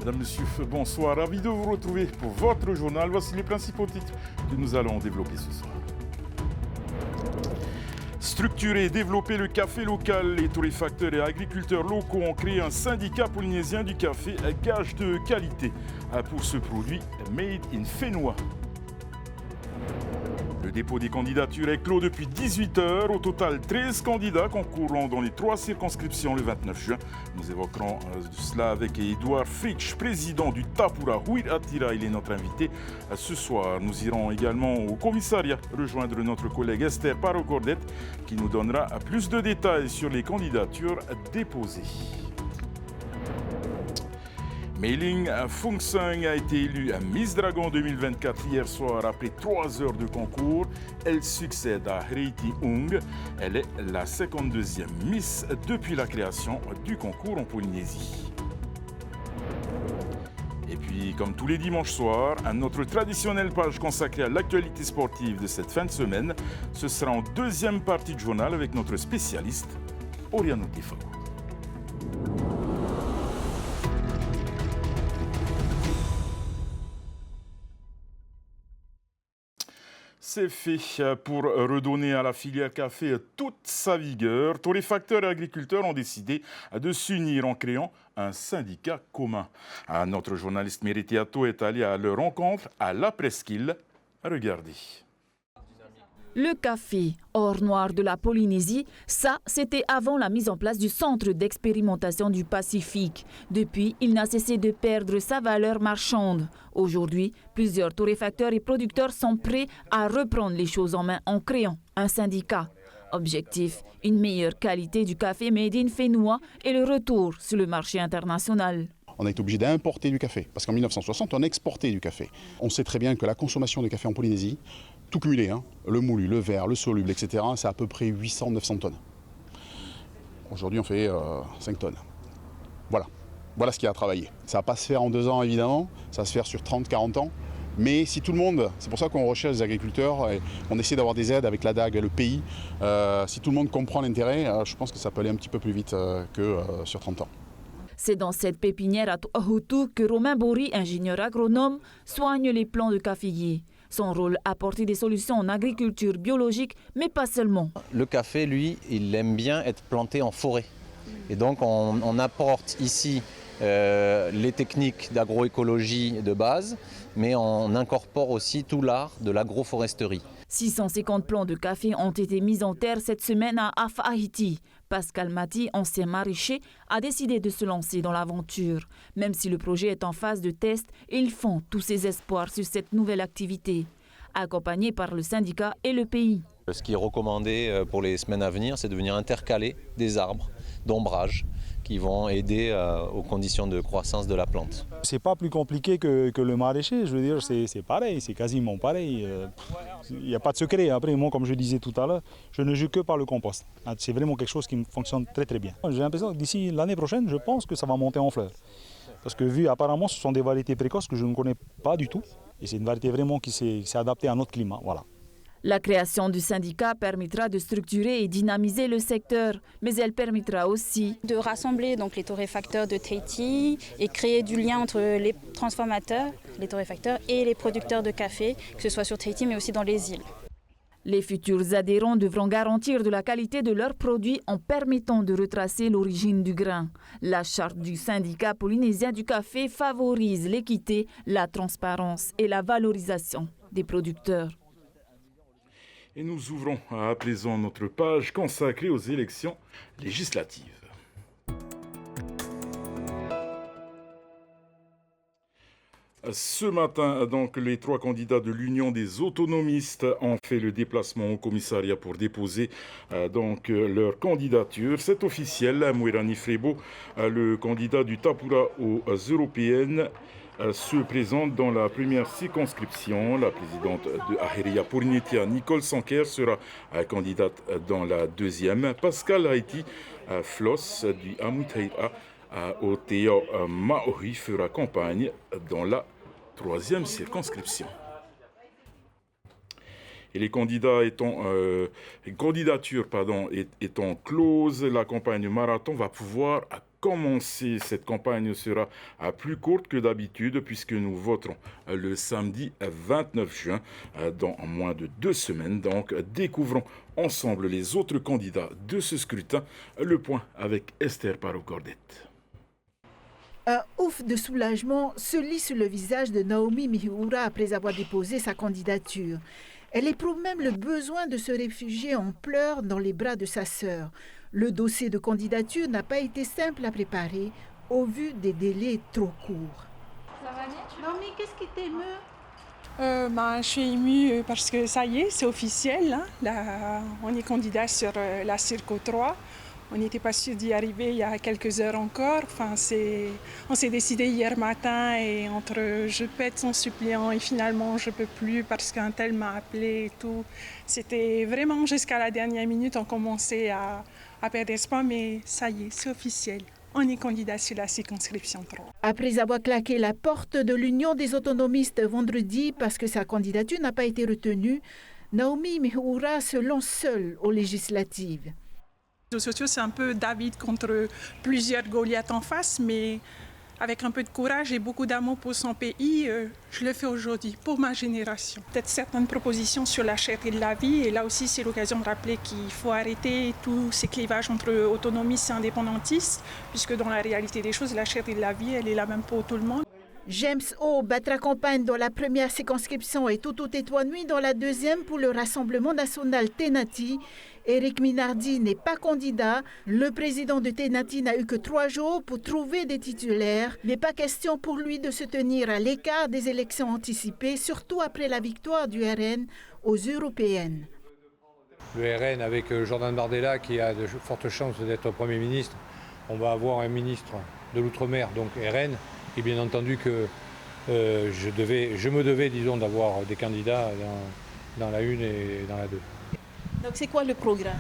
Mesdames, Messieurs, bonsoir. Ravi de vous retrouver pour votre journal. Voici les principaux titres que nous allons développer ce soir. Structurer et développer le café local. Les torréfacteurs et agriculteurs locaux ont créé un syndicat polynésien du café, gage de qualité pour ce produit made in Fénois. Le dépôt des candidatures est clos depuis 18 heures. Au total, 13 candidats concourront dans les 3 circonscriptions le 29 juin. Nous évoquerons cela avec Edouard Fritsch, président du Tapura Huir Atira. Il est notre invité ce soir. Nous irons également au commissariat rejoindre notre collègue Esther Parocordet qui nous donnera plus de détails sur les candidatures déposées. Meiling Fungsung a été élue Miss Dragon 2024 hier soir après 3 heures de concours. Elle succède à Reiti Ung. Elle est la 52e Miss depuis la création du concours en Polynésie. Et puis, comme tous les dimanches soirs, notre traditionnelle page consacrée à l'actualité sportive de cette fin de semaine. Ce sera en deuxième partie de journal avec notre spécialiste, Oriano Tifao. C'est fait pour redonner à la filière café toute sa vigueur. Torréfacteurs et agriculteurs ont décidé de s'unir en créant un syndicat commun. Notre journaliste Meriti Atto est allé à leur rencontre à la Presqu'île. Regardez. Le café or noir de la Polynésie, ça, c'était avant la mise en place du centre d'expérimentation du Pacifique. Depuis, il n'a cessé de perdre sa valeur marchande. Aujourd'hui, plusieurs torréfacteurs et producteurs sont prêts à reprendre les choses en main en créant un syndicat. Objectif, une meilleure qualité du café made in Fénois et le retour sur le marché international. On a été obligé d'importer du café, parce qu'en 1960, on exportait du café. On sait très bien que la consommation de café en Polynésie, tout cumulé, le moulu, le vert, le soluble, etc., c'est à peu près 800-900 tonnes. Aujourd'hui, on fait 5 tonnes. Voilà ce qu'il y a à travailler. Ça ne va pas se faire en 2 ans, évidemment, ça va se faire sur 30-40 ans. Mais si tout le monde, c'est pour ça qu'on recherche des agriculteurs, et on essaie d'avoir des aides avec la DAG et le pays, si tout le monde comprend l'intérêt, je pense que ça peut aller un petit peu plus vite que sur 30 ans. C'est dans cette pépinière à Toahutu que Romain Bory, ingénieur agronome, soigne les plants de caféiers. Son rôle, apporter des solutions en agriculture biologique, mais pas seulement. Le café, lui, il aime bien être planté en forêt. Et donc on apporte ici les techniques d'agroécologie de base, mais on incorpore aussi tout l'art de l'agroforesterie. 650 plants de café ont été mis en terre cette semaine à Afahiti. Pascal Mati, ancien maraîcher, a décidé de se lancer dans l'aventure. Même si le projet est en phase de test, ils font tous ses espoirs sur cette nouvelle activité, accompagnés par le syndicat et le pays. Ce qui est recommandé pour les semaines à venir, c'est de venir intercaler des arbres d'ombrage qui vont aider aux conditions de croissance de la plante. C'est pas plus compliqué que le maraîcher, je veux dire, c'est pareil, c'est quasiment pareil. Il n'y a pas de secret. Après, moi, comme je disais tout à l'heure, je ne joue que par le compost. C'est vraiment quelque chose qui fonctionne très très bien. J'ai l'impression que d'ici l'année prochaine, je pense que ça va monter en fleurs. Parce que vu apparemment, ce sont des variétés précoces que je ne connais pas du tout. Et c'est une variété vraiment qui s'est adaptée à notre climat. Voilà. La création du syndicat permettra de structurer et dynamiser le secteur, mais elle permettra aussi de rassembler donc les torréfacteurs de Tahiti et créer du lien entre les transformateurs, les torréfacteurs et les producteurs de café, que ce soit sur Tahiti mais aussi dans les îles. Les futurs adhérents devront garantir de la qualité de leurs produits en permettant de retracer l'origine du grain. La charte du syndicat polynésien du café favorise l'équité, la transparence et la valorisation des producteurs. Et nous ouvrons à présent notre page consacrée aux élections législatives. Ce matin, donc, les 3 candidats de l'Union des autonomistes ont fait le déplacement au commissariat pour déposer leur candidature. C'est officiel. Moirani Frebo, le candidat du Tapura aux européennes, se présente dans la première circonscription. La présidente de Aheria Porinetia, Nicole Sanker, sera candidate dans la deuxième. Pascal Haiti Floss du Amuteira Oteo Maori fera campagne dans la troisième circonscription. Et les candidatures étant closes, la campagne marathon va pouvoir commencer. Cette campagne sera plus courte que d'habitude puisque nous voterons le samedi 29 juin dans moins de 2 semaines. Donc découvrons ensemble les autres candidats de ce scrutin. Le point avec Esther Parot-Cordette. Un ouf de soulagement se lit sur le visage de Naomi Mihiura après avoir déposé sa candidature. Elle éprouve même le besoin de se réfugier en pleurs dans les bras de sa sœur. Le dossier de candidature n'a pas été simple à préparer au vu des délais trop courts. Ça va, Naomi, qu'est-ce qui t'émeut? Je suis émue parce que ça y est, c'est officiel. Hein. Là, on est candidat sur la Circo 3. On n'était pas sûr d'y arriver il y a quelques heures encore. On s'est décidé hier matin et entre je pète son suppléant et finalement je ne peux plus parce qu'un tel m'a appelé et tout. C'était vraiment jusqu'à la dernière minute, on commençait à perdre espoir, mais ça y est, c'est officiel. On est candidat sur la circonscription 3. Après avoir claqué la porte de l'Union des autonomistes vendredi parce que sa candidature n'a pas été retenue, Naomi Mihiura se lance seule aux législatives. Les réseaux sociaux, c'est un peu David contre plusieurs Goliaths en face, mais avec un peu de courage et beaucoup d'amour pour son pays, je le fais aujourd'hui, pour ma génération. Peut-être certaines propositions sur la cherté de la vie, et là aussi c'est l'occasion de rappeler qu'il faut arrêter tous ces clivages entre autonomistes et indépendantistes, puisque dans la réalité des choses, la cherté de la vie, elle est la même pour tout le monde. James O battra campagne dans la première circonscription et Tutu Tetuanui dans la deuxième pour le Rassemblement national Tenati. Éric Minardi n'est pas candidat. Le président de Tenati n'a eu que 3 jours pour trouver des titulaires. Mais pas question pour lui de se tenir à l'écart des élections anticipées, surtout après la victoire du RN aux européennes. Le RN avec Jordan Bardella qui a de fortes chances d'être Premier ministre. On va avoir un ministre de l'Outre-mer, donc RN. Et bien entendu que je me devais, disons, d'avoir des candidats dans la 1 et dans la 2. Donc c'est quoi le programme?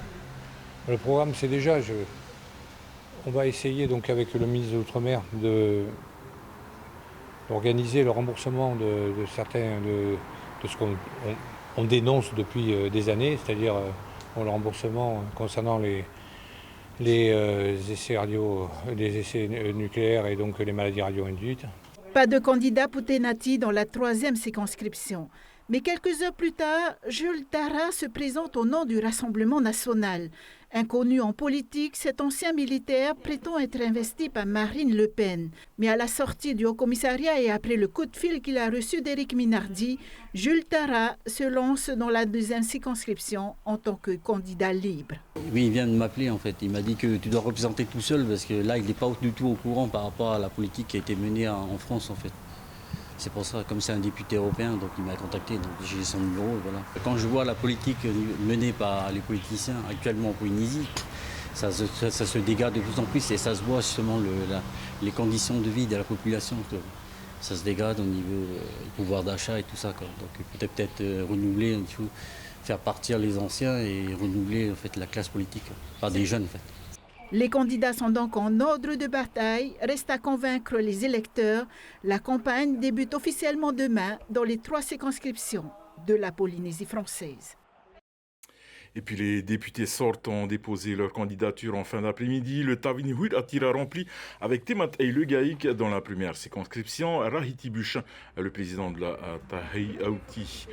Le programme, c'est déjà, on va essayer donc avec le ministre de l'Outre-mer d'organiser le remboursement de certains de ce qu'on dénonce depuis des années, c'est-à-dire le remboursement concernant les essais nucléaires et donc les maladies radio-induites. Pas de candidat pour Tenati dans la 3e circonscription. Mais quelques heures plus tard, Jules Tara se présente au nom du Rassemblement national. Inconnu en politique, cet ancien militaire prétend être investi par Marine Le Pen. Mais à la sortie du Haut-Commissariat et après le coup de fil qu'il a reçu d'Éric Minardi, Jules Tara se lance dans la 2e circonscription en tant que candidat libre. Oui, il vient de m'appeler en fait. Il m'a dit que tu dois représenter tout seul parce que là, il n'est pas du tout au courant par rapport à la politique qui a été menée en France en fait. C'est pour ça, comme c'est un député européen, donc il m'a contacté, donc j'ai son numéro, et voilà. Quand je vois la politique menée par les politiciens actuellement en Polynésie, ça se dégage de plus en plus et ça se voit justement les conditions de vie de la population. Ça se dégrade au niveau du pouvoir d'achat et tout ça. Quoi. Donc peut-être renouveler, il faut faire partir les anciens et renouveler en fait, la classe politique par des jeunes en fait. Les candidats sont donc en ordre de bataille. Reste à convaincre les électeurs. La campagne débute officiellement demain dans les 3 circonscriptions de la Polynésie française. Et puis les députés sortants ont déposé leur candidature en fin d'après-midi. Le Tavinihuit a rempli avec Temat Le Gaïk dans la première circonscription. Rahiti Buchin, le président de la Tahei Aouti,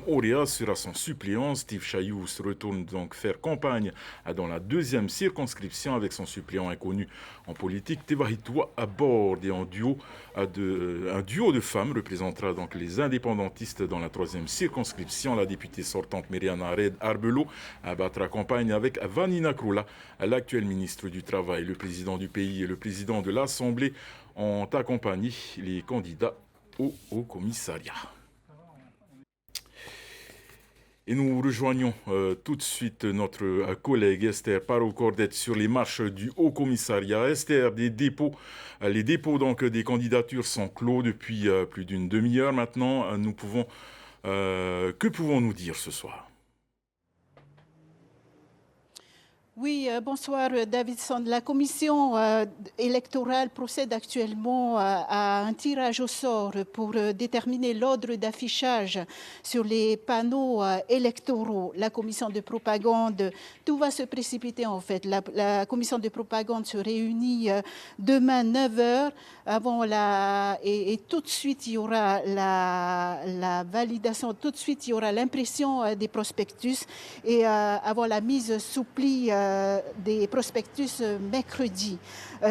Moria sera son suppléant. Steve Chayou se retourne donc faire campagne dans la 2e circonscription avec son suppléant inconnu en politique. Tevahitoa à bord et un duo de femmes représentera donc les indépendantistes dans la 3e circonscription. La députée sortante Myriana Red Arbelo battra campagne avec Vanina Krula, l'actuel ministre du Travail. Le président du pays et le président de l'Assemblée ont accompagné les candidats au Haut-Commissariat. Et nous rejoignons tout de suite notre collègue Esther Parot-Cordette sur les marches du Haut-Commissariat. Esther, les dépôts donc, des candidatures sont clos depuis plus d'une demi-heure maintenant. Que pouvons-nous dire ce soir ? Oui, bonsoir Davidson. La commission électorale procède actuellement à un tirage au sort pour déterminer l'ordre d'affichage sur les panneaux électoraux. La commission de propagande, tout va se précipiter en fait. La commission de propagande se réunit demain 9h et tout de suite il y aura la validation, tout de suite il y aura l'impression des prospectus et avant la mise sous pli des prospectus mercredi.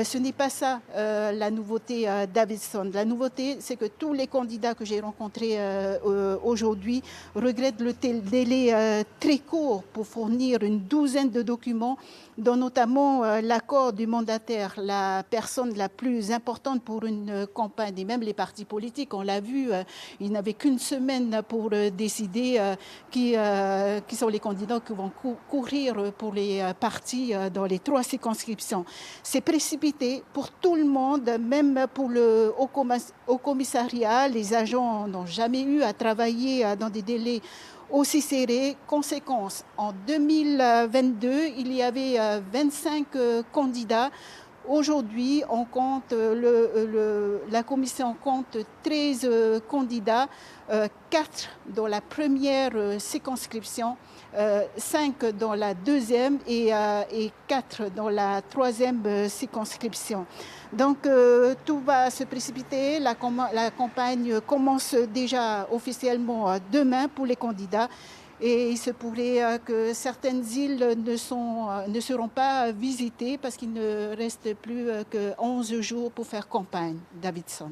Ce n'est pas ça la nouveauté Davidson. La nouveauté, c'est que tous les candidats que j'ai rencontrés aujourd'hui regrettent le délai très court pour fournir une douzaine de documents, dont notamment l'accord du mandataire, la personne la plus importante pour une campagne, et même les partis politiques. On l'a vu, ils n'avaient qu'une semaine pour décider qui sont les candidats qui vont courir pour les partis dans les 3 circonscriptions. C'est précipité pour tout le monde, même pour le Haut Commissariat. Les agents n'ont jamais eu à travailler dans des délais aussi serrés. Conséquence, en 2022, il y avait 25 candidats. Aujourd'hui, on compte, la commission compte 13 candidats, 4 dans la première circonscription, 5 dans la deuxième et 4 dans la troisième circonscription. Donc tout va se précipiter. La campagne commence déjà officiellement demain pour les candidats. Et il se pourrait que certaines îles ne seront pas visitées parce qu'il ne reste plus que 11 jours pour faire campagne. Davidson.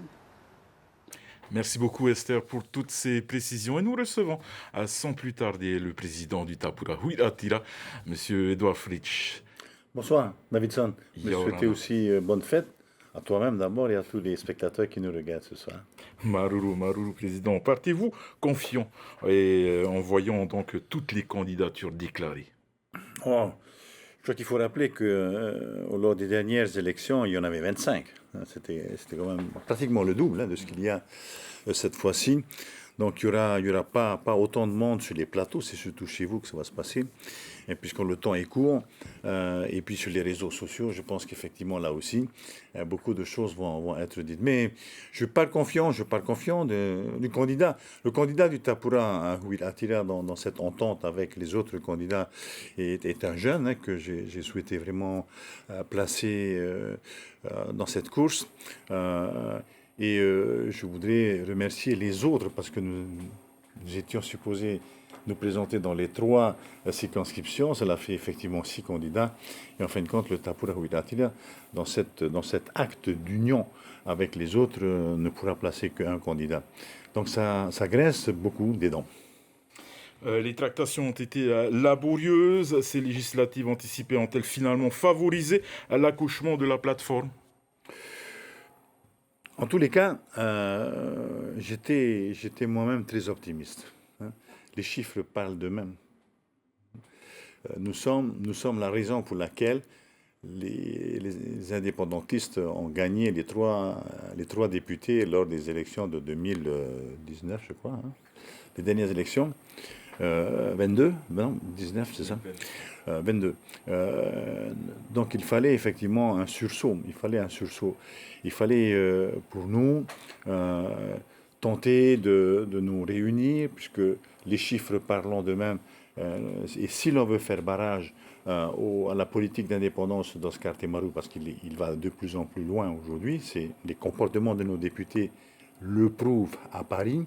Merci beaucoup Esther pour toutes ces précisions. Et nous recevons sans plus tarder le président du Tapura Huiratira, M. Edouard Fritsch. Bonsoir Davidson. Je vous souhaite aussi bonne fête. À toi-même d'abord et à tous les spectateurs qui nous regardent ce soir. Maruru, président. Partez-vous confiant en voyant donc toutes les candidatures déclarées? Je crois qu'il faut rappeler que lors des dernières élections, il y en avait 25. C'était quand même pratiquement le double de ce qu'il y a cette fois-ci. Donc il n'y aura pas autant de monde sur les plateaux, c'est surtout chez vous que ça va se passer. Et puisque le temps est court, et puis sur les réseaux sociaux, je pense qu'effectivement là aussi, beaucoup de choses vont être dites. Mais je parle confiant du candidat. Le candidat du Tapura Huiratira dans cette entente avec les autres candidats est un jeune que j'ai souhaité vraiment placer dans cette course. Et je voudrais remercier les autres parce que nous étions supposés nous présenter dans les 3 circonscriptions. Cela fait effectivement 6 candidats. Et en fin de compte, le Tapura Huiratira, dans cet acte d'union avec les autres, ne pourra placer qu'un candidat. Donc ça graisse beaucoup des dents. Les tractations ont été laborieuses. Ces législatives anticipées ont-elles finalement favorisé l'accouchement de la plateforme? En tous les cas, j'étais moi-même très optimiste. Les chiffres parlent d'eux-mêmes. Nous sommes la raison pour laquelle les indépendantistes ont gagné les trois députés lors des élections de 2019, je crois. Les dernières élections. 22, non, 19, c'est ça 22. Donc il fallait effectivement un sursaut. Il fallait pour nous tenter de nous réunir, puisque les chiffres parlent d'eux-mêmes. Et si l'on veut faire barrage à la politique d'indépendance d'Oscar Temaru, parce qu'il va de plus en plus loin aujourd'hui, les comportements de nos députés le prouvent à Paris.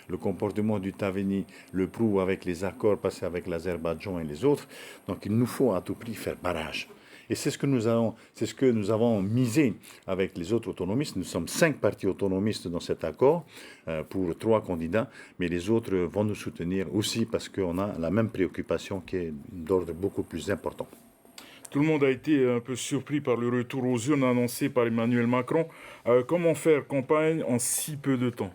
Le comportement du Taveni le prouve avec les accords passés avec l'Azerbaïdjan et les autres. Donc il nous faut à tout prix faire barrage. Et c'est ce que nous avons misé avec les autres autonomistes. Nous sommes 5 partis autonomistes dans cet accord pour 3 candidats, mais les autres vont nous soutenir aussi parce qu'on a la même préoccupation qui est d'ordre beaucoup plus important. Tout le monde a été un peu surpris par le retour aux urnes annoncé par Emmanuel Macron. Comment faire campagne en si peu de temps?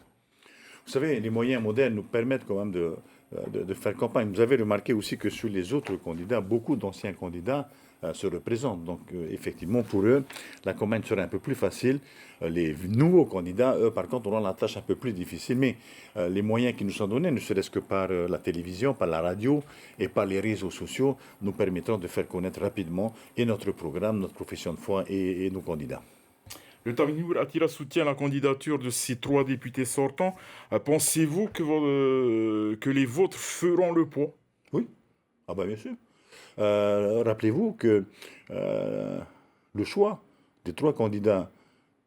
Vous savez, les moyens modernes nous permettent quand même de faire campagne. Vous avez remarqué aussi que sur les autres candidats, beaucoup d'anciens candidats se représentent. Donc effectivement, pour eux, la campagne sera un peu plus facile. Les nouveaux candidats, eux, par contre, auront la tâche un peu plus difficile. Mais les moyens qui nous sont donnés, ne serait-ce que par la télévision, par la radio et par les réseaux sociaux, nous permettront de faire connaître rapidement et notre programme, notre profession de foi et nos candidats. Le Tavenir Attila soutient la candidature de ces 3 députés sortants. Pensez-vous que les vôtres feront le poids? Oui, ah ben bien sûr. Rappelez-vous que le choix des 3 candidats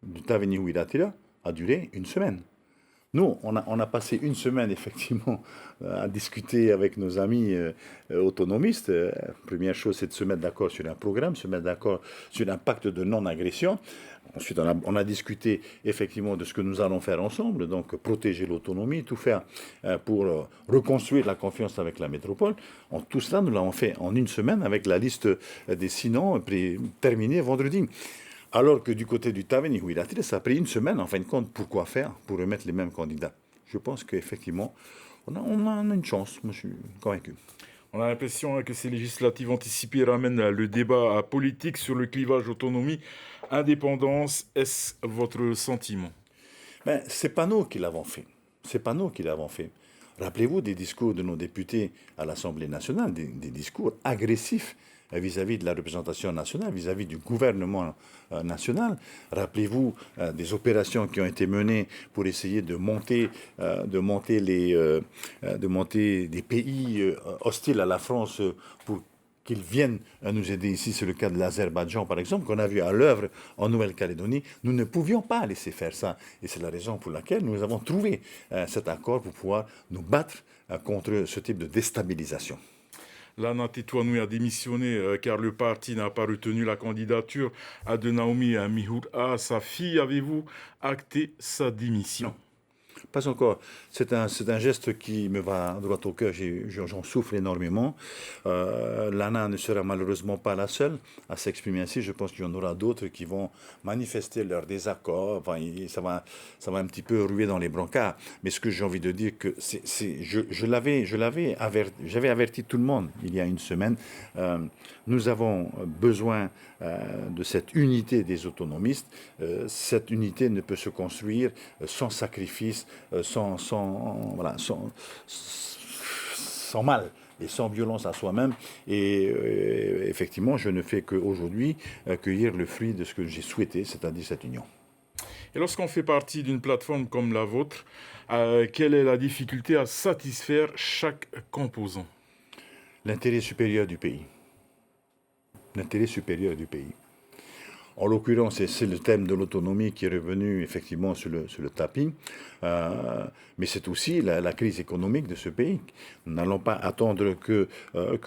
du Tavenir Attila a duré une semaine. Nous, on a passé une semaine, effectivement, à discuter avec nos amis autonomistes. Première chose, c'est de se mettre d'accord sur un programme, se mettre d'accord sur un pacte de non-agression. Ensuite, on a discuté, effectivement, de ce que nous allons faire ensemble, donc protéger l'autonomie, tout faire pour reconstruire la confiance avec la métropole. Tout cela, nous l'avons fait en une semaine avec la liste des 6 noms terminée vendredi. Alors que du côté du Tavenir Attila, ça a pris une semaine, en fin de compte. Pourquoi faire? Pour remettre les mêmes candidats. Je pense qu'effectivement, on a une chance. Moi, je suis convaincu. On a l'impression que ces législatives anticipées ramènent le débat politique sur le clivage autonomie-indépendance. Est-ce votre sentiment? Ben, c'est pas nous qui l'avons fait. C'est pas nous qui l'avons fait. Rappelez-vous des discours de nos députés à l'Assemblée nationale, des discours agressifs vis-à-vis de la représentation nationale, vis-à-vis du gouvernement national. Rappelez-vous des opérations qui ont été menées pour essayer de monter des pays hostiles à la France pour qu'ils viennent nous aider ici. C'est le cas de l'Azerbaïdjan, par exemple, qu'on a vu à l'œuvre en Nouvelle-Calédonie. Nous ne pouvions pas laisser faire ça. Et c'est la raison pour laquelle nous avons trouvé cet accord pour pouvoir nous battre contre ce type de déstabilisation. Lana Tetuanui a démissionné car le parti n'a pas retenu la candidature de Naomi Mihura. Sa fille, avez-vous acté sa démission? Pas encore. C'est un geste qui me va droit au cœur. J'en souffre énormément. Lana ne sera malheureusement pas la seule à s'exprimer ainsi. Je pense qu'il y en aura d'autres qui vont manifester leur désaccord. Enfin, ça va un petit peu ruer dans les brancards. Mais ce que j'ai envie de dire, j'avais averti tout le monde il y a une semaine. Nous avons besoin de cette unité des autonomistes. Cette unité ne peut se construire sans sacrifice, sans mal et sans violence à soi-même. Et effectivement, je ne fais qu'aujourd'hui cueillir le fruit de ce que j'ai souhaité, c'est-à-dire cette union. Et lorsqu'on fait partie d'une plateforme comme la vôtre, quelle est la difficulté à satisfaire chaque composant? L'intérêt supérieur du pays. L'intérêt supérieur du pays. En l'occurrence, c'est le thème de l'autonomie qui est revenu effectivement sur le tapis, mais c'est aussi la crise économique de ce pays. Nous n'allons pas attendre que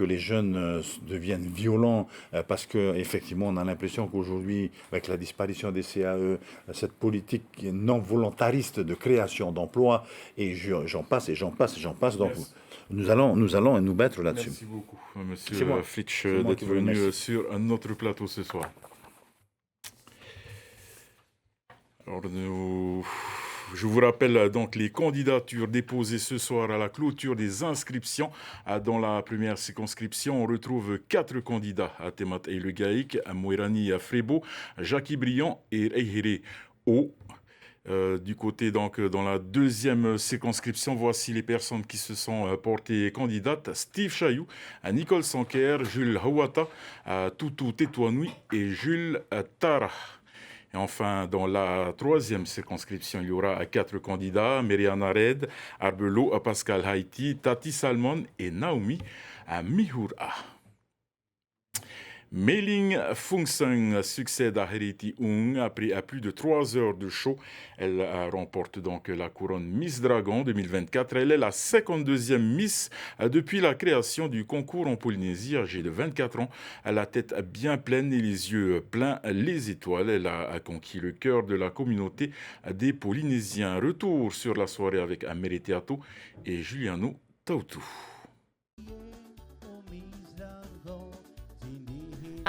les jeunes deviennent violents parce qu'effectivement on a l'impression qu'aujourd'hui, avec la disparition des CAE, cette politique non volontariste de création d'emplois, et j'en passe, donc nous allons nous battre là-dessus. Merci beaucoup, Monsieur Flitsch, d'être venu sur notre plateau ce soir. Alors, je vous rappelle donc les candidatures déposées ce soir à la clôture des inscriptions. Dans la première circonscription, on retrouve 4 candidats à Temat et le Gaïk, à Moirani, à Frébo, Jackie Briand et Reihire O. Du côté, donc, dans la deuxième circonscription, voici les personnes qui se sont portées candidates. Steve Chayou, Nicole Sanker, Jules Hawata, Toutou Tetuanui et Jules Tara. Et enfin, dans la troisième circonscription, il y aura 4 candidats, Meriana Red, Arbelo, Pascal Haïti, Tati Salmon et Naomi Mihura. Meiling Fungsung succède à Heriti Ung après plus de 3 heures de show. Elle remporte donc la couronne Miss Dragon 2024. Elle est la 52e Miss depuis la création du concours en Polynésie, âgée de 24 ans. La tête bien pleine et les yeux pleins les étoiles. Elle a conquis le cœur de la communauté des Polynésiens. Retour sur la soirée avec Amere Teato et Juliano Tautou.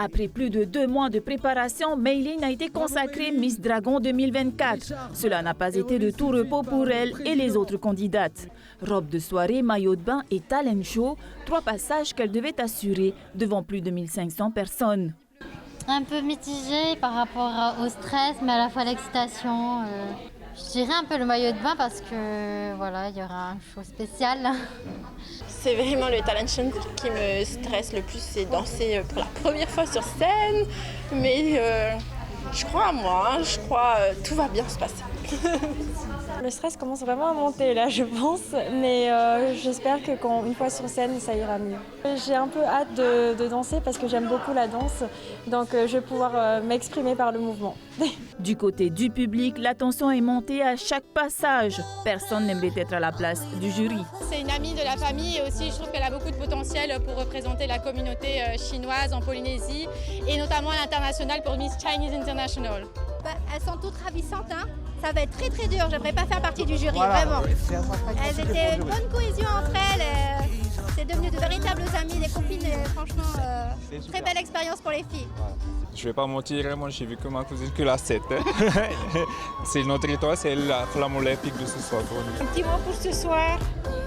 Après plus de 2 mois de préparation, Mei Ling a été consacrée Miss Dragon 2024. Cela n'a pas été de tout repos pour elle et les autres candidates. Robe de soirée, maillot de bain et talent show, 3 passages qu'elle devait assurer devant plus de 1500 personnes. Un peu mitigée par rapport au stress, mais à la fois l'excitation. Je dirais un peu le maillot de bain parce que voilà, il y aura un show spécial. C'est vraiment le talent show qui me stresse le plus, c'est danser pour la première fois sur scène. Mais je crois à moi, je crois tout va bien se passer. Le stress commence vraiment à monter là, je pense, mais j'espère qu'une fois sur scène, ça ira mieux. J'ai un peu hâte de danser parce que j'aime beaucoup la danse, donc je vais pouvoir m'exprimer par le mouvement. Du côté du public, la tension est montée à chaque passage. Personne n'aimerait être à la place du jury. C'est une amie de la famille et aussi je trouve qu'elle a beaucoup de potentiel pour représenter la communauté chinoise en Polynésie et notamment à l'international pour Miss Chinese International. Elles sont toutes ravissantes, hein. Ça va être très très dur, j'aimerais pas faire partie du jury, vraiment. Elles étaient une bonne cohésion entre elles, c'est devenu de véritables amies, des copines, franchement, très belle expérience pour les filles. Je vais pas mentir, moi j'ai vu que ma cousine que la 7. C'est notre étoile, c'est la flamme olympique de ce soir pour nous. Un petit mot pour ce soir,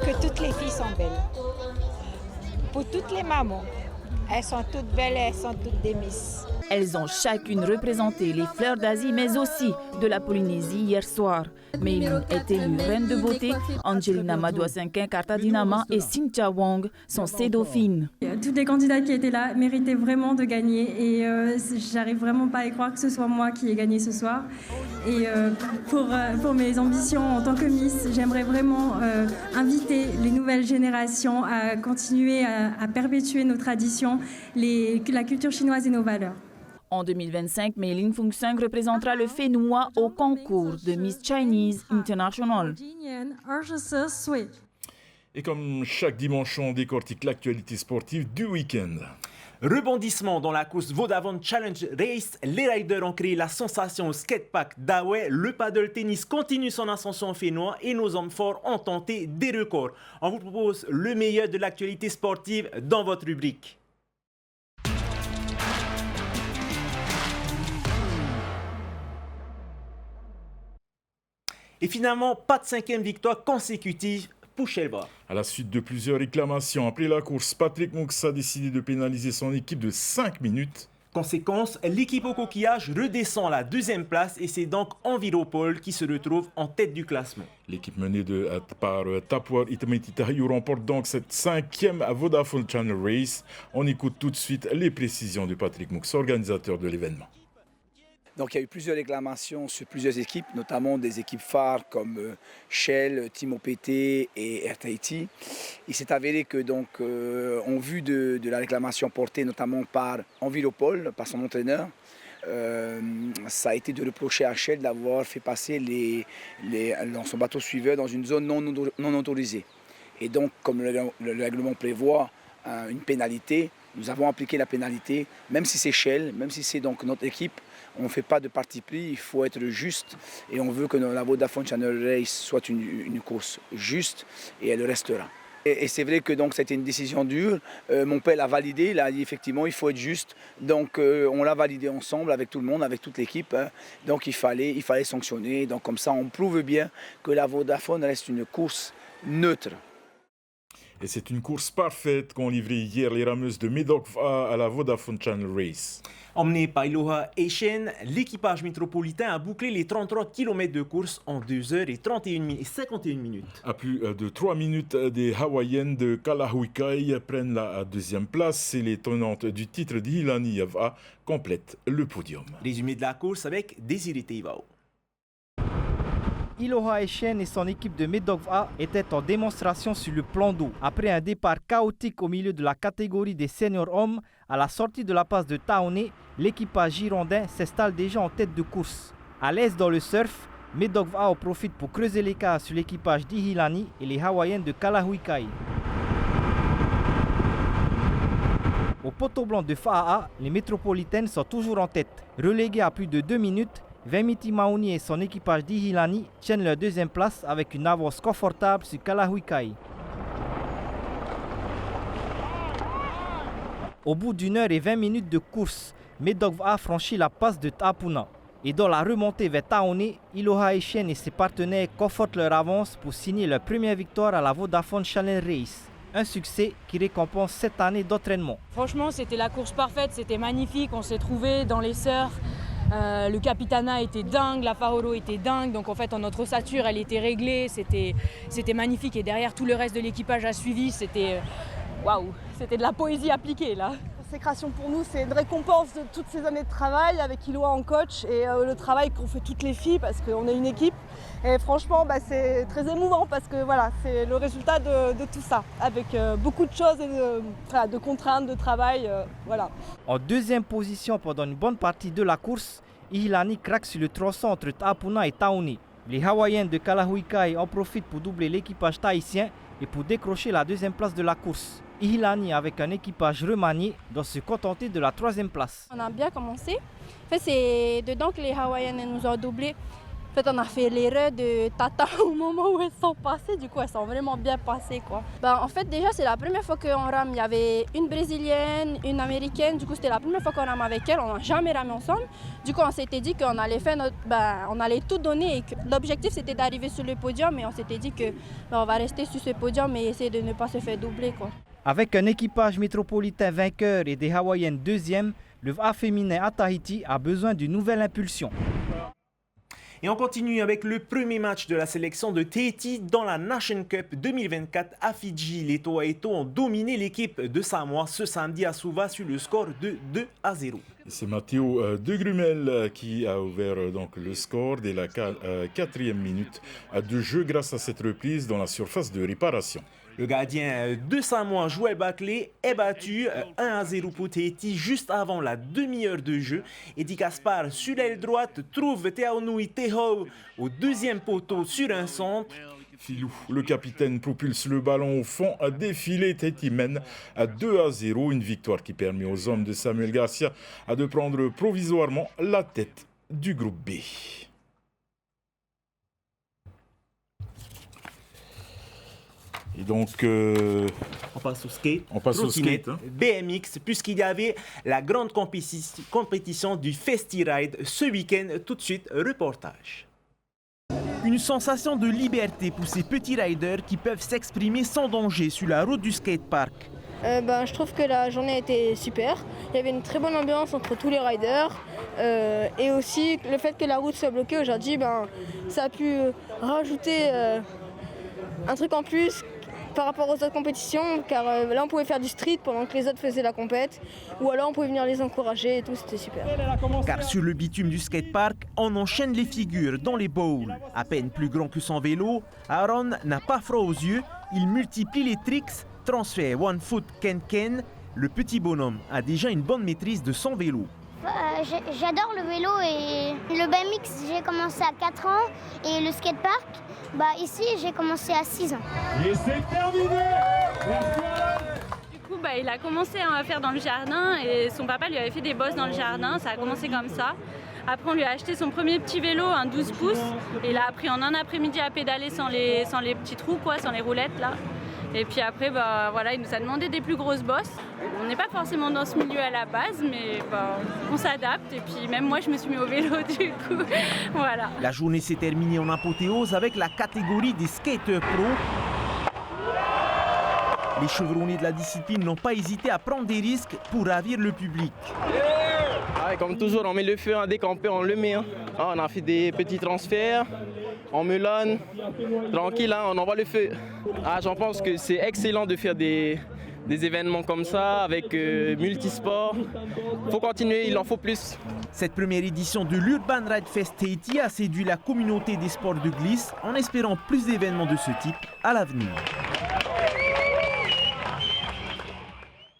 que toutes les filles sont belles. Pour toutes les mamans, elles sont toutes belles, elles sont toutes des Miss. Elles ont chacune représenté les fleurs d'Asie, mais aussi de la Polynésie hier soir. Mei Ling est élue reine de beauté. Angelina Maduasinkin Kartadinama et Cynthia Wong sont ses dauphines. Toutes les candidates qui étaient là méritaient vraiment de gagner et j'arrive vraiment pas à y croire que ce soit moi qui ai gagné ce soir. Et pour mes ambitions en tant que Miss, j'aimerais vraiment inviter les nouvelles générations à continuer à perpétuer nos traditions, la culture chinoise et nos valeurs. En 2025, Mei Ling Fung-Sung représentera le Fénois au concours de Miss Chinese International. Et comme chaque dimanche, on décortique l'actualité sportive du week-end. Rebondissement dans la course Vodafone Challenge Race, les riders ont créé la sensation au skatepark d'Away. Le paddle tennis continue son ascension fénois et nos hommes forts ont tenté des records. On vous propose le meilleur de l'actualité sportive dans votre rubrique. Et finalement, pas de 5e victoire consécutive pour Shelba. À la suite de plusieurs réclamations après la course, Patrick Moux a décidé de pénaliser son équipe de 5 minutes. Conséquence, l'équipe au coquillage redescend à la 2e place et c'est donc Enviropol qui se retrouve en tête du classement. L'équipe menée par Tapwar Itametitahiou remporte donc cette 5e Vodafone Channel Race. On écoute tout de suite les précisions de Patrick Moux, organisateur de l'événement. Donc il y a eu plusieurs réclamations sur plusieurs équipes, notamment des équipes phares comme Shell, Team OPT et Air Tahiti. Il s'est avéré que donc, en vue de la réclamation portée notamment par Enviropol, par son entraîneur, ça a été de reprocher à Shell d'avoir fait passer son bateau suiveur dans une zone non autorisée. Et donc comme le règlement prévoit une pénalité, nous avons appliqué la pénalité, même si c'est Shell, même si c'est donc notre équipe. On ne fait pas de parti pris, il faut être juste et on veut que la Vodafone Channel Race soit une course juste et elle restera. Et c'est vrai que donc c'était une décision dure. Mon père l'a validé, il a dit effectivement il faut être juste. Donc on l'a validé ensemble avec tout le monde, avec toute l'équipe. Hein. Donc il fallait sanctionner. Donc comme ça on prouve bien que la Vodafone reste une course neutre. Et c'est une course parfaite qu'ont livré hier les rameuses de Medokva à la Vodafone Channel Race. Emmené par Iloha Asian, l'équipage métropolitain a bouclé les 33 km de course en 2h51 et 51 minutes. À plus de 3 minutes, des Hawaïennes de Kalahuikai prennent la 2e place et les tenantes du titre d'Hilani Yava complètent le podium. Résumé de la course avec Désiré Teivao. Iloha Asian et son équipe de Medokva étaient en démonstration sur le plan d'eau. Après un départ chaotique au milieu de la catégorie des seniors hommes, à la sortie de la passe de Taoné, l'équipage girondin s'installe déjà en tête de course. À l'aise dans le surf, Medokva en profite pour creuser l'écart sur l'équipage d'Ihilani et les Hawaïennes de Kalahuikai. Au poteau blanc de Fa'a'a, les métropolitaines sont toujours en tête. Reléguées à plus de 2 minutes, Vemiti Mauni et son équipage d'Ihilani tiennent leur 2e place avec une avance confortable sur Kalahuikai. Au bout d'1h20 de course, Medokva franchit la passe de Tapuna. Et dans la remontée vers Taoné, Iloha Etienne et ses partenaires confortent leur avance pour signer leur première victoire à la Vodafone Challenge Race. Un succès qui récompense cette année d'entraînement. Franchement, c'était la course parfaite, c'était magnifique, on s'est trouvés dans les sœurs. Le Capitana était dingue, la Fahoro était dingue, donc en fait notre ossature elle était réglée, c'était magnifique et derrière tout le reste de l'équipage a suivi, c'était waouh, c'était de la poésie appliquée là. La consécration pour nous c'est une récompense de toutes ces années de travail avec Iloha en coach et le travail qu'ont fait toutes les filles parce qu'on est une équipe et franchement c'est très émouvant parce que voilà, c'est le résultat de tout ça avec beaucoup de choses et de contraintes, de travail, voilà. En deuxième position pendant une bonne partie de la course, Ihilani craque sur le tronçon entre Tapuna et Taoné. Les Hawaïennes de Kalahuikai en profitent pour doubler l'équipage tahitien et pour décrocher la deuxième place de la course. Ihilani, avec un équipage remanié, doit se contenter de la troisième place. On a bien commencé. En fait, c'est dedans que les Hawaïennes nous ont doublé. En fait, on a fait l'erreur de Tata au moment où elles sont passées. Du coup, elles sont vraiment bien passées, quoi. En fait, déjà, c'est la première fois qu'on rame. Il y avait une Brésilienne, une Américaine. Du coup, c'était la première fois qu'on rame avec elles. On n'a jamais ramé ensemble. Du coup, on s'était dit qu'on allait faire on allait tout donner. Et que l'objectif, c'était d'arriver sur le podium. Mais on s'était dit qu'on va rester sur ce podium et essayer de ne pas se faire doubler, quoi. Avec un équipage métropolitain vainqueur et des Hawaïennes deuxième, le VA féminin à Tahiti a besoin d'une nouvelle impulsion. Et on continue avec le premier match de la sélection de Tahiti dans la Nation Cup 2024 à Fidji. Les Toaeto ont dominé l'équipe de Samoa ce samedi à Suva sur le score de 2-0. C'est Matteo De Grumel qui a ouvert donc le score dès la 4e minute de jeu grâce à cette reprise dans la surface de réparation. Le gardien de Samoa, Joel Baclé, est battu 1-0 pour Tahiti juste avant la demi-heure de jeu. Eddie Gaspard, sur l'aile droite, trouve Teaonui Teho au deuxième poteau sur un centre. Filou, le capitaine, propulse le ballon au fond, a défilé. Tahiti mène à 2-0. Une victoire qui permet aux hommes de Samuel Garcia de prendre provisoirement la tête du groupe B. Et donc, on passe au skate. On passe au skate. BMX, puisqu'il y avait la grande compétition du FestiRide ce week-end. Tout de suite, reportage. Une sensation de liberté pour ces petits riders qui peuvent s'exprimer sans danger sur la route du skatepark. Je trouve que la journée était super. Il y avait une très bonne ambiance entre tous les riders. Et aussi, le fait que la route soit bloquée aujourd'hui, ça a pu rajouter un truc en plus par rapport aux autres compétitions, car là on pouvait faire du street pendant que les autres faisaient la compète, ou alors on pouvait venir les encourager et tout, c'était super. Car sur le bitume du skatepark, on enchaîne les figures dans les bowls. À peine plus grand que son vélo, Aaron n'a pas froid aux yeux, il multiplie les tricks, transfert one foot ken-ken. Le petit bonhomme a déjà une bonne maîtrise de son vélo. J'adore le vélo et le BMX, j'ai commencé à 4 ans et le skatepark, ici j'ai commencé à 6 ans. Et c'est terminé. Du coup, il a commencé à faire dans le jardin et son papa lui avait fait des bosses dans le jardin, ça a commencé comme ça. Après, on lui a acheté son premier petit vélo, un 12 pouces, et il a appris en un après-midi à pédaler sans les petits trous, sans les roulettes là. Et puis après, il nous a demandé des plus grosses bosses. On n'est pas forcément dans ce milieu à la base, mais on s'adapte. Et puis même moi, je me suis mis au vélo du coup. Voilà. La journée s'est terminée en apothéose avec la catégorie des skateurs pro. Les chevronnés de la discipline n'ont pas hésité à prendre des risques pour ravir le public. Comme toujours, on met le feu, dès qu'on peut, on le met. On a fait des petits transferts, on melonne, tranquille, on envoie le feu. J'en pense que c'est excellent de faire des événements comme ça, avec multisport. Il faut continuer, il en faut plus. Cette première édition de l'Urban Ride Fest Tahiti a séduit la communauté des sports de glisse en espérant plus d'événements de ce type à l'avenir.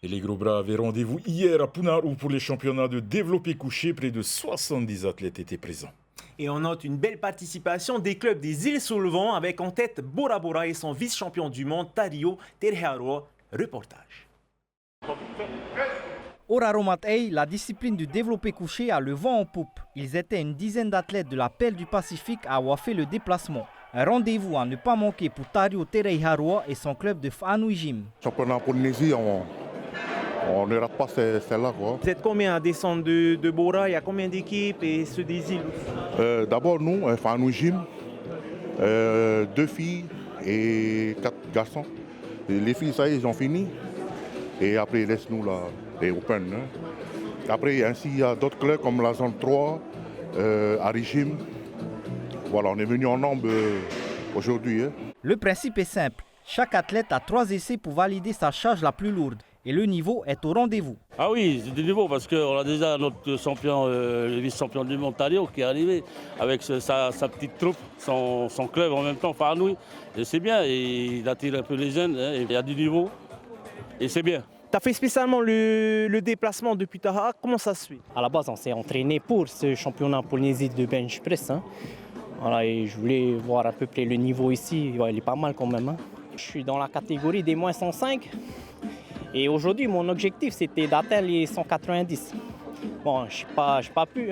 Et les gros bras avaient rendez-vous hier à Punaru pour les championnats de développé couché. Près de 70 athlètes étaient présents. Et on note une belle participation des clubs des îles Solvang avec en tête Bora Bora et son vice-champion du monde Tario Terharoa. Reportage. Au Raromatei, la discipline du développé couché a le vent en poupe. Ils étaient une dizaine d'athlètes de la Pelle du Pacifique à avoir fait le déplacement. Un rendez-vous à ne pas manquer pour Tario Terharoa et son club de Fanui Gym. Championnat Polynésie, on ne rate pas celle-là. Vous êtes combien à descendre de Bora? Il y a combien d'équipes et ceux des îles? D'abord, nous, nous gym, 2 filles et 4 garçons. Et les filles, ça y est, ils ont fini. Et après, ils laissent nous là, les Open. Après, ainsi, il y a d'autres clubs comme la zone 3, à Régime. Voilà, on est venu en nombre aujourd'hui. Le principe est simple. Chaque athlète a 3 essais pour valider sa charge la plus lourde. Et le niveau est au rendez-vous. Ah oui, c'est du niveau parce qu'on a déjà notre champion, le vice-champion du monde Talio qui est arrivé avec sa petite troupe, son club en même temps, Farnoui. Et c'est bien, et il attire un peu les jeunes, et il y a du niveau et c'est bien. Tu as fait spécialement le déplacement depuis Taha, comment ça se fait? À la base, on s'est entraîné pour ce championnat en Polynésie de bench press. Voilà, et je voulais voir à peu près le niveau ici, il est pas mal quand même. Je suis dans la catégorie des moins 105. Et aujourd'hui, mon objectif, c'était d'atteindre les 190. Bon, je n'ai pas pu.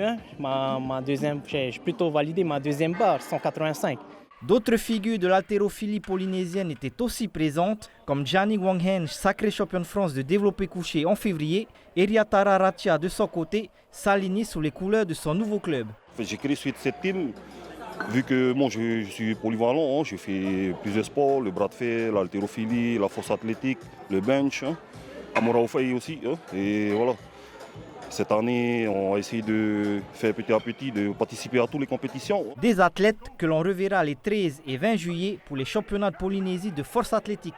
J'ai plutôt validé ma deuxième barre, 185. D'autres figures de l'haltérophilie polynésienne étaient aussi présentes, comme Gianni Wang-Heng, sacré champion de France de développé couché en février, et Riatara Ratia de son côté, s'aligner sous les couleurs de son nouveau club. J'ai créé cette team, vu que bon, je suis polyvalent, je fais plusieurs sports, le bras de fer, l'haltérophilie, la force athlétique, le bench, Amora Ofei aussi. Et voilà. Cette année, on a essayé de faire petit à petit, de participer à toutes les compétitions. Des athlètes que l'on reverra les 13 et 20 juillet pour les championnats de Polynésie de force athlétique.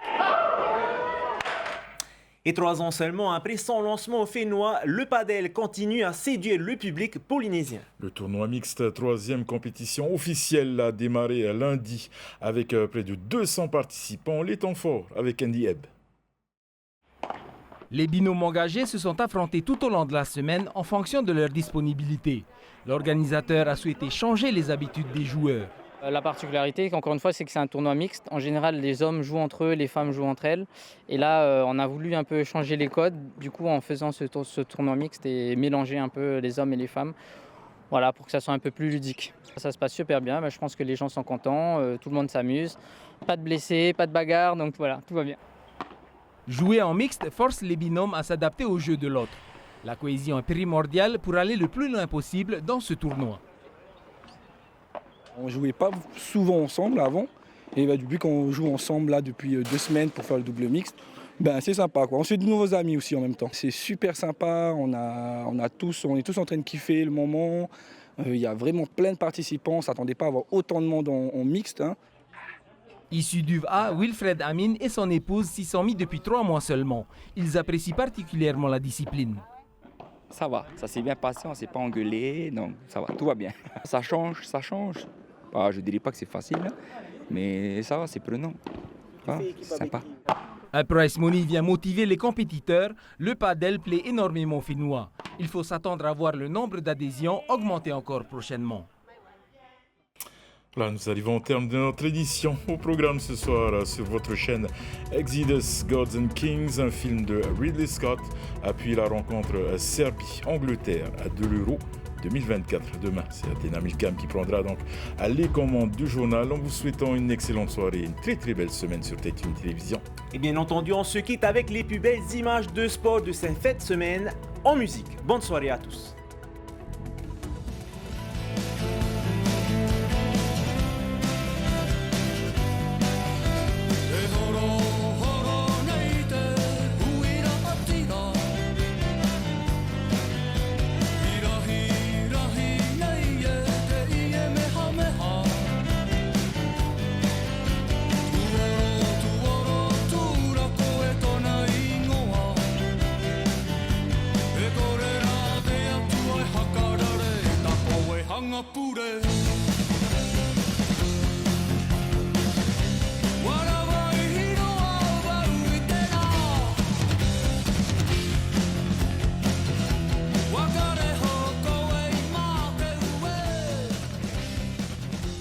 Et 3 ans seulement après son lancement au Fénois, le padel continue à séduire le public polynésien. Le tournoi mixte, 3e compétition officielle, a démarré lundi avec près de 200 participants. Les temps forts avec Andy Ebb. Les binômes engagés se sont affrontés tout au long de la semaine en fonction de leur disponibilité. L'organisateur a souhaité changer les habitudes des joueurs. La particularité, encore une fois, c'est que c'est un tournoi mixte. En général, les hommes jouent entre eux, les femmes jouent entre elles. Et là, on a voulu un peu changer les codes, du coup, en faisant ce tournoi mixte et mélanger un peu les hommes et les femmes. Voilà, pour que ça soit un peu plus ludique. Ça se passe super bien, je pense que les gens sont contents, tout le monde s'amuse. Pas de blessés, pas de bagarres, donc voilà, tout va bien. Jouer en mixte force les binômes à s'adapter au jeu de l'autre. La cohésion est primordiale pour aller le plus loin possible dans ce tournoi. On ne jouait pas souvent ensemble avant. Et depuis qu'on joue ensemble là, depuis 2 semaines pour faire le double mixte, c'est sympa, quoi. On se fait de nouveaux amis aussi en même temps. C'est super sympa, on est tous en train de kiffer le moment. Il y a vraiment plein de participants, on ne s'attendait pas à avoir autant de monde en mixte. Issu d'UVA, Wilfred Amin et son épouse s'y sont mis depuis 3 mois seulement. Ils apprécient particulièrement la discipline. Ça va, ça s'est bien passé, on ne s'est pas engueulé, donc ça va, tout va bien. Ça change. Je ne dirais pas que c'est facile, mais ça va, c'est prenant. C'est sympa. Un prize money vient motiver les compétiteurs. Le padel plaît énormément aux Fénois. Il faut s'attendre à voir le nombre d'adhésions augmenter encore prochainement. Là, nous arrivons au terme de notre édition. Au programme ce soir sur votre chaîne Exodus, Gods and Kings, un film de Ridley Scott, appuie la rencontre Serbie-Angleterre de l'Euro 2024. Demain, c'est Athéna Milcam qui prendra donc les commandes du journal en vous souhaitant une excellente soirée et une très très belle semaine sur Tête Une Télévision. Et bien entendu, on se quitte avec les plus belles images de sport de cette fête semaine en musique. Bonne soirée à tous.